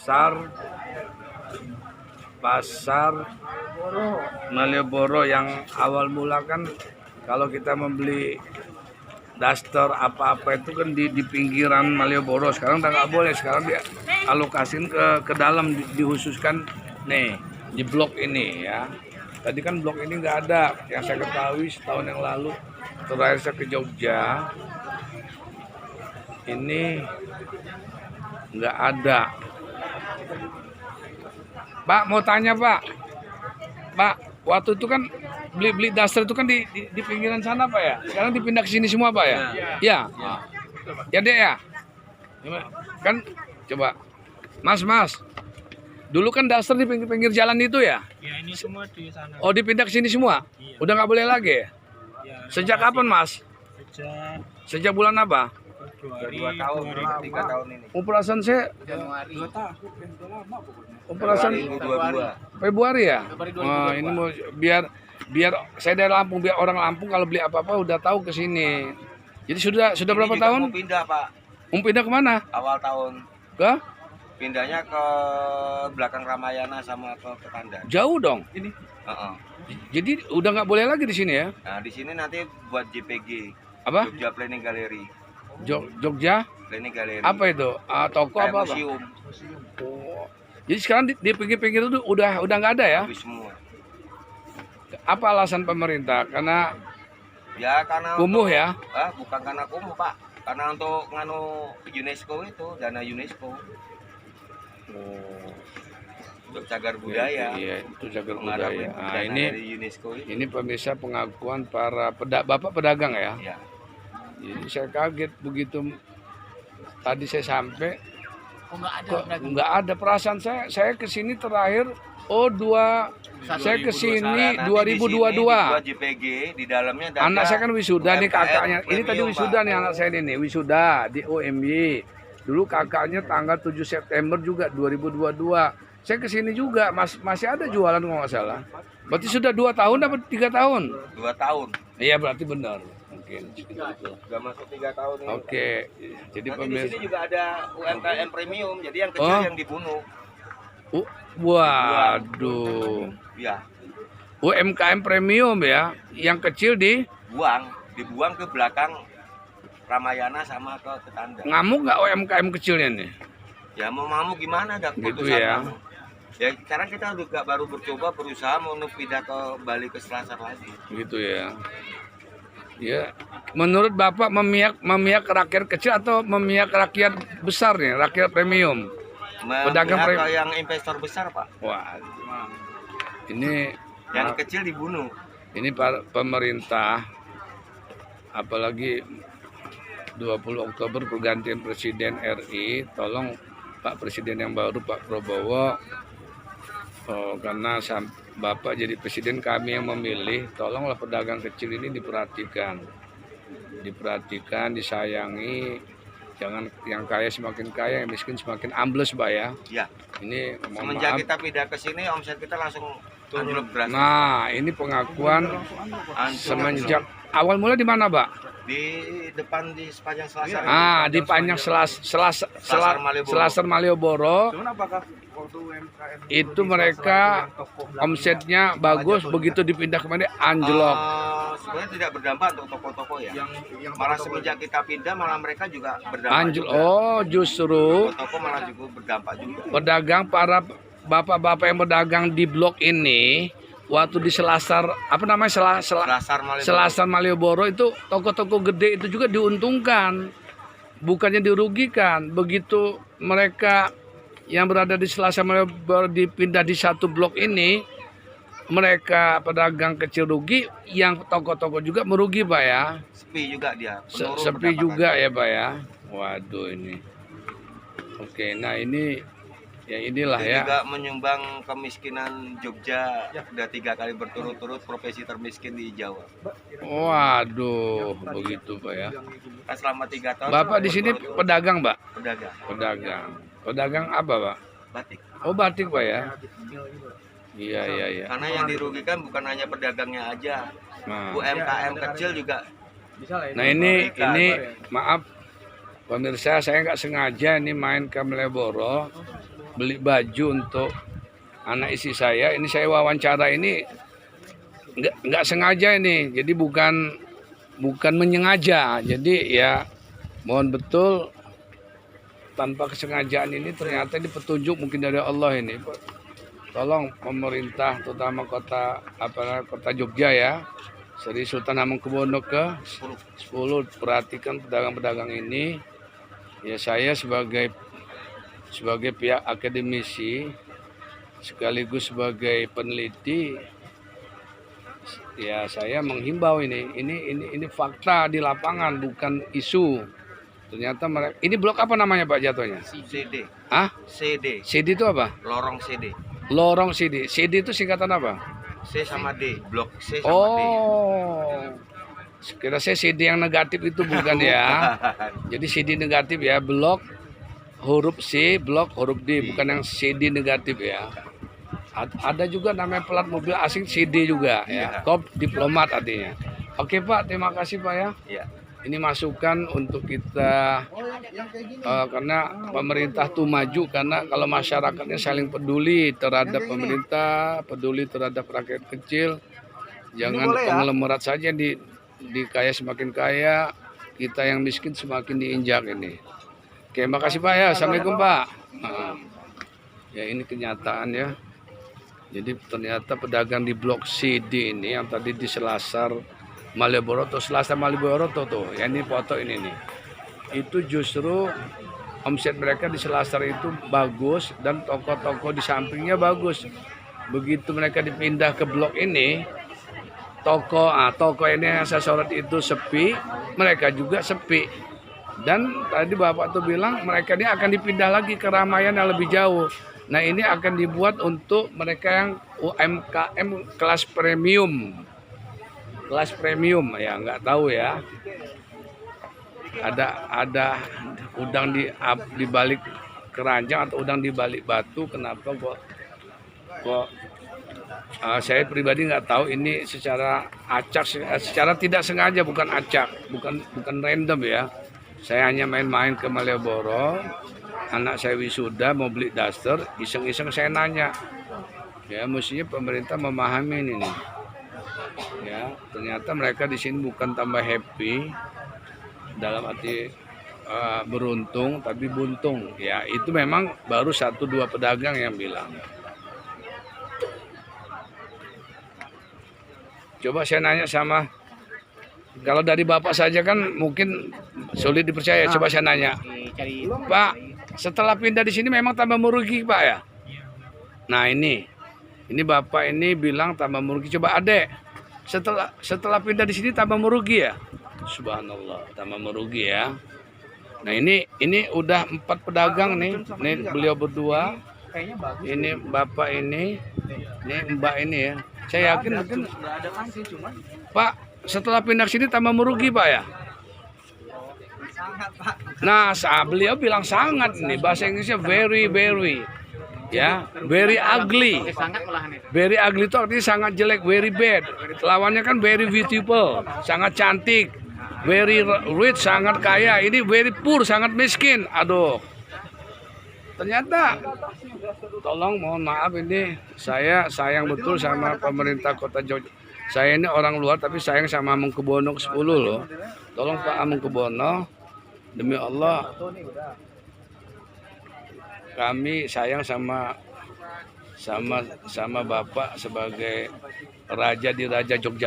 pasar Malioboro yang awal mula kan kalau kita membeli daster apa-apa itu kan di pinggiran Malioboro. Sekarang udah nggak boleh, sekarang dia alokasin ke dalam, dihususkan nih di blok ini ya. Tadi kan blok ini nggak ada, yang saya ketahui setahun yang lalu terakhir saya ke Jogja ini nggak ada. Pak, mau tanya Pak, waktu itu kan beli daster itu kan di pinggiran sana Pak ya, sekarang dipindah ke sini semua Pak ya? Ya, ya deh ya. Kan coba, Mas, dulu kan daster di pinggir jalan itu ya? Ya ini semua di sana. Oh, dipindah ke sini semua? Iya. Udah nggak boleh lagi ya? Ya, Sejak kapan Mas? Sejak bulan apa? Februari 3 tahun ini. Perasaan saya Januari. 2 tahun, udah lama pokoknya. perasaan 2022. Februari ya? Februari Oh, 2022. ini mau biar saya dari Lampung, biar orang Lampung kalau beli apa-apa udah tahu ke sini. Jadi sudah berapa Ini juga tahun? Mau pindah Pak, Mau pindah kemana? awal tahun. Ke? Pindahnya ke belakang Ramayana sama ke Ketandan. Jauh dong. Ini? Jadi udah nggak boleh lagi di sini ya? Nah di sini nanti buat JPG. Apa? Jogja Planning Gallery. Jogja? Planning Gallery. Apa itu? Toko Kayak apa? museum. Oh. Jadi sekarang di pinggir-pinggir itu udah nggak ada ya? Habis semua. Apa alasan pemerintah? Karena Ya karena kumuh untuk- ya? bukan karena kumuh Pak. Karena untuk nganu UNESCO itu, dana UNESCO. Untuk cagar budaya. Iya, itu cagar Menghadapi budaya. Nah, dana ini dari UNESCO itu. ini pemirsa pengakuan para Bapak pedagang ya. Ya. Jadi saya kaget begitu tadi saya sampai kok nggak ada. Perasaan saya ke sini terakhir saya ke sini Nah, nanti 2022. di sini dibuat JPG, di dalamnya ada Anak saya kan wisuda nih, UMKM kakaknya. Ini tadi premium, wisuda Pak. nih anak saya ini wisuda di OMY. Dulu kakaknya tanggal 7 September juga 2022. Saya ke sini juga masih ada jualan kalau nggak salah. Berarti sudah 2 tahun atau 3 tahun? 2 tahun. Iya, berarti benar. Mungkin segitu. Sudah masuk 3 tahun ini. Oke. Jadi Nanti di sini pemirsa. juga ada UMKM premium, jadi yang kecil Oh. yang dibunuh. Waduh. Ya, UMKM premium ya, yang kecil dibuang ke belakang Ramayana sama ke Ketandan. ngamuk nggak UMKM kecilnya nih? Ya mau gimana ada Gitu keputusan ya. anu. Ya sekarang kita juga baru bercoba berusaha mau pindah ke Bali ke Selasar lagi. Gitu ya. Ya, menurut Bapak memihak rakyat kecil atau memihak rakyat besar nih, rakyat premium? Pedagang Memihak premium. ke yang investor besar Pak, Wah, ini yang kecil dibunuh. ini pemerintah, apalagi 20 Oktober pergantian Presiden RI, tolong Pak Presiden yang baru Pak Prabowo, karena Bapak jadi Presiden, kami yang memilih, tolonglah pedagang kecil ini diperhatikan, disayangi, jangan yang kaya semakin kaya, yang miskin semakin ambles Pak ya. Ya, Ini mohon semenjak maaf. kita pindah ke sini omset kita langsung turun drastis. Nah, ini pengakuan Hancur. semenjak awal mulai di mana, Pak? Di depan di sepanjang Selasar. Di panjang Selasar Malioboro. Itu mereka omsetnya bagus, begitu dipindah kemana anjlok. Sebenarnya tidak berdampak untuk toko-toko ya. Malah semenjak kita pindah malah mereka juga berdampak. Anjlok. juga. Oh, justru Toko malah juga berdampak juga. pedagang, para bapak-bapak yang berdagang di blok ini waktu di Selasar, apa namanya, Selasar Malioboro. Selasar Malioboro itu toko-toko gede itu juga diuntungkan, bukannya dirugikan. Begitu mereka yang berada di Selasar Malioboro dipindah di satu blok ini, mereka pedagang kecil rugi, yang toko-toko juga merugi Pak ya. Sepi juga dia. Penurun Sepi pendapatan. juga ya Pak ya. Waduh ini. Oke, nah ini ya inilah Itu ya. juga menyumbang kemiskinan Jogja. Udah 3 kali berturut-turut profesi termiskin di Jawa. Waduh, begitu Pak ya. Kan selama 3 tahun. Bapak di sini berturut-turut pedagang, Pak? pedagang. Pedagang. Pedagang apa, Pak? Batik. Oh, batik, Pak ya. Iya. Karena yang dirugikan bukan hanya pedagangnya aja. Nah, UMKM kecil juga. nah ini maaf pemirsa, saya nggak sengaja ini main ke Malioboro. beli baju untuk anak istri saya. Ini saya wawancara ini nggak sengaja ini, jadi bukan menyengaja. Jadi ya mohon betul tanpa kesengajaan ini ternyata ini petunjuk mungkin dari Allah ini. Tolong pemerintah terutama kota Jogja ya, Sri Sultan Hamengkubuwono ke-10 perhatikan pedagang-pedagang ini. Ya saya sebagai pihak akademisi sekaligus sebagai peneliti ya saya menghimbau ini fakta di lapangan bukan isu. Ternyata mereka ini blok apa namanya Pak jatuhnya? CD. Ah? CD. CD itu apa? Lorong CD. Lorong CD. CD itu singkatan apa? C sama D. Blok C sama D. Oh. Kira saya CD yang negatif itu bukan ya. Jadi CD negatif ya, blok huruf C, blok huruf D, bukan yang CD negatif ya. Ada juga namanya pelat mobil asing CD juga ya. Top diplomat artinya. Oke Pak, terima kasih Pak ya. Iya. Ini masukan untuk kita karena pemerintah tuh maju karena kalau masyarakatnya saling peduli terhadap pemerintah, peduli terhadap rakyat kecil, jangan konglomerat saja di kaya semakin kaya, kita yang miskin semakin diinjak ini. Oke, makasih Pak ya. Assalamualaikum Pak. Ya ini kenyataan ya. Jadi ternyata pedagang di Blok CD ini yang tadi di Selasar Malioboro, Selasar Malioboro tuh, ya ini foto ini nih. Itu justru omset mereka di Selasar itu bagus dan toko-toko di sampingnya bagus. Begitu mereka dipindah ke blok ini, toko ini yang saya sorot itu sepi, mereka juga sepi. Dan tadi Bapak tuh bilang mereka ini akan dipindah lagi ke Ramayana yang lebih jauh. Nah ini akan dibuat untuk mereka yang UMKM kelas premium. Kelas premium ya nggak tahu ya. Ada udang di balik keranjang atau udang di balik batu. Kenapa kok saya pribadi nggak tahu ini secara acak, secara tidak sengaja, bukan acak, bukan random ya. Saya hanya main-main ke Malioboro, anak saya wisuda mau beli daster, iseng-iseng saya nanya. Ya mestinya pemerintah memahami ini nih. Ya ternyata mereka di sini bukan tambah happy dalam arti beruntung, tapi buntung. Ya itu memang baru 1-2 pedagang yang bilang. Coba saya nanya sama, kalau dari Bapak saja kan mungkin sulit dipercaya. Coba saya nanya, Pak, setelah pindah di sini memang tambah merugi Pak ya? Nah ini Bapak ini bilang tambah merugi. Coba Adek, setelah pindah di sini tambah merugi ya? Subhanallah, tambah merugi ya. Nah ini udah 4 pedagang nih beliau berdua. Ini Bapak ini Mbak ini ya. Saya yakin mungkin Pak setelah pindah sini tambah merugi Pak ya. Nah beliau bilang sangat nih, bahasa Inggrisnya very ya, very ugly. Very ugly itu artinya sangat jelek, very bad. Lawannya kan very beautiful, sangat cantik. Very rich, sangat kaya. Ini very poor, sangat miskin. Aduh. Ternyata, tolong mohon maaf ini saya sayang betul sama pemerintah Kota Jogja. Saya ini orang luar tapi sayang sama Hamengkubuwono ke-10 loh. Tolong Pak Hamengkubuwono, demi Allah, kami sayang sama Bapak sebagai raja di Raja Jogja.